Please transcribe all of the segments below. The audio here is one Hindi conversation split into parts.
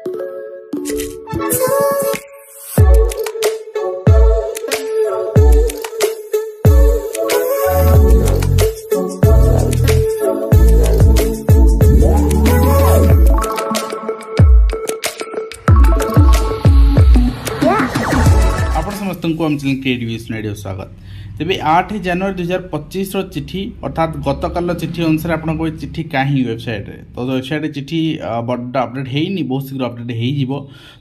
समस्त को हम चैनल क्रिएटिव स्वागत। तेज 8 जनवरी 2025 चिठी अर्थात गतकाल चिठी अनुसार आपको चिठी कहीं वेबसाइट तो वेबसाइट चिठी बड़ा अपडेट है बहुत शीघ्र अपडेट हो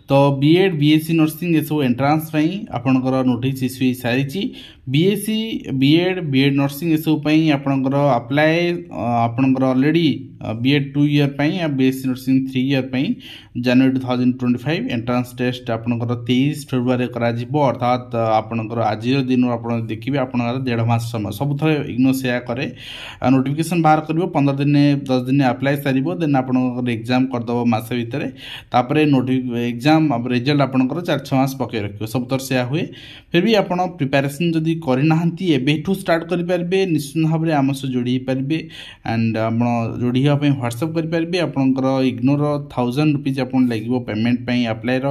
तो बीएड बीएससी नर्सिंग ये सब एंट्रांस आपणकर नोटिस इश्यू हो सारी बीएससी बीएड बीएड नर्सिंग ये सब आपणकर अप्लाई आपणकर ऑलरेडी बीएड 2 ईयर या बीएससी नर्सिंग 3 ईयर जनवरी 2025 एंट्रांस टेस्ट आपणकर 23 फेब्रुआरी करा अर्थात आपणकर आज दिन आप देखिए आपणकर 1.5 मास समय सब थे इग्नो से करे नोटिफिकेशन बाहर कर 15 दिन 10 दिन अप्लाई सार देन आप एग्जाम करदेव मस भितर तापर एग्जाम रिजल्ट आपंकर 4-6 मास पकई रखिए सब तर से हुए फिर भी आप प्रिपेरेसन जदि करना एबेठू स्टार्ट करेंगे निश्चित भाव में आम सह जोड़ी पारे एंड आप जोड़ी हाँपी ह्वाट्सअप करेंगे आपंकर इग्नोर 1000 रुपीज आप लगे payment applier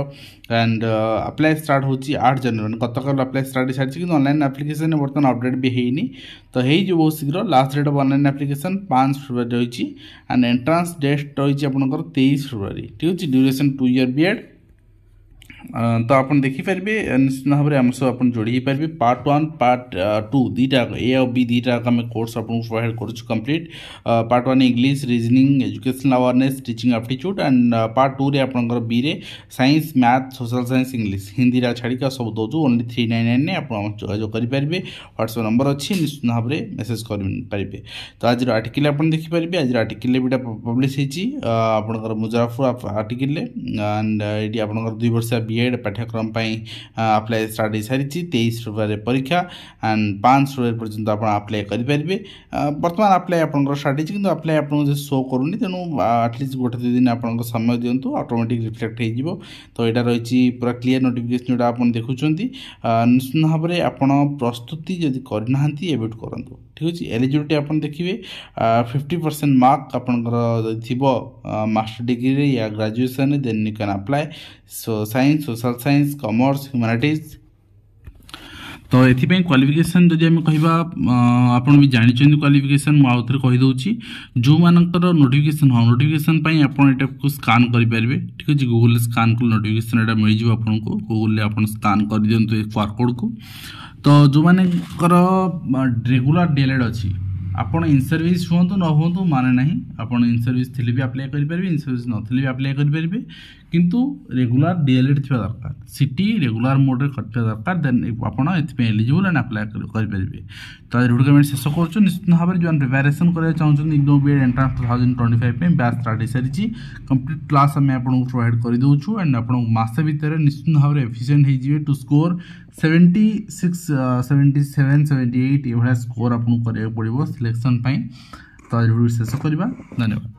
and apply start हो 8 जनवरी गतकाल अप्लाई स्टार्ट हो सारी कि ऑनलाइन एप्लिकेशन बर्तमान अपडेट भी है तो हो बहुत शीघ्र last date of online application 5 February रही एंड एंट्रांस डेट रही आपंकर 23 फेब्रुआरी ठीक अच्छे ड्यूरेशन 2 ईयर बीएड तो आप देखिपारे निश्चित भाव में आम सब आप जोड़ी पारे पार्ट 1 पार्ट 2 दीटा ए और बी दीटा आम कोर्स आपको प्रोवाइड करूँ complete part 1 English reasoning educational awareness teaching aptitude and part 2 रे आपंकर बी रे science math social science English Hindi छाड़ी सब दौचु ओनली 399 ने आप जोगाजोग करेंगे व्हाट्सएप नंबर अच्छी निश्चित भाव में मेसेज करेंगे तो आज आर्टिकल आप देखिपारे आज आर्टिकल भी पब्लिश होकर मुजफ्फरपुर आर्टिकल एंड ये आप 2 वर्ष बीएड पाठ्यक्रम अप्लाई स्टार्ट हो सारी 23 फेब्रुआरी परीक्षा एंड 5 फेब्रुआरी पर्यंत आप अप्लाई करेंगे बर्तमान अप्लाई आप स्टार्ट हो अप्लाई आपको शो करूनी तेणु आटलिस्ट 1-2 दिन आप समय दिंतु ऑटोमेटिक रिफ्लेक्ट हो तो यहाँ रही पूरा क्लीयर नोटिफिकेशन जोड़ा आप देखुं निश्चित भाव में आप प्रस्तुति जब करना एबेट करूँ ठीक अच्छे एलिजिबिलिटी आप देखिए 50% मार्क आपंकर थी मास्टर डिग्री या graduation then you can apply so science social science commerce humanities तो ये क्वालिफिकेशन जदि आम कहवा आप भी जानते क्वालिफिकेशन मुझे कहीदे जो मानकर नोटिफिकेशन हाँ नोटिफिकेशन आपको स्कान करेंगे ठीक अच्छे गूगल स्कान कर नोटिफिकेशन यहाँ मिल आपको गूगल आप स्कान कर दिंतु क्यूआर कोड को तो जो मानकर रेगुलर डीएलएड अच्छी आपड़ इन सर्विस हूँ न हूँ माने ना आपड़ इन सर्विस थी भी अप्लाई करेंगे इन सर्विस नी भी अप्लाई करेंगे किंतु रेगुलर डीएलएड थी दरकार सीटी रेगुलर मोड करवा दरकार देन आपड़ ये एलिजिबल एंड अप्लाई करेंगे तो आज वीडियो कमेंट शेष कर निश्चित भाव में जो प्रिपेरेसन करना चाहते IGNOU B Ed entrance 2025 batch start हो सारी कंप्लीट क्लास आम आपको प्रोवाइड कर दूँ एंड आप मसे भितर निश्चित भाव में एफिशिएंट हो टू स्कोर 76 77 78 ये स्कोर आपको कराया पड़ो सिलेक्शन तो आज वीडियो शेष करवा धन्यवाद।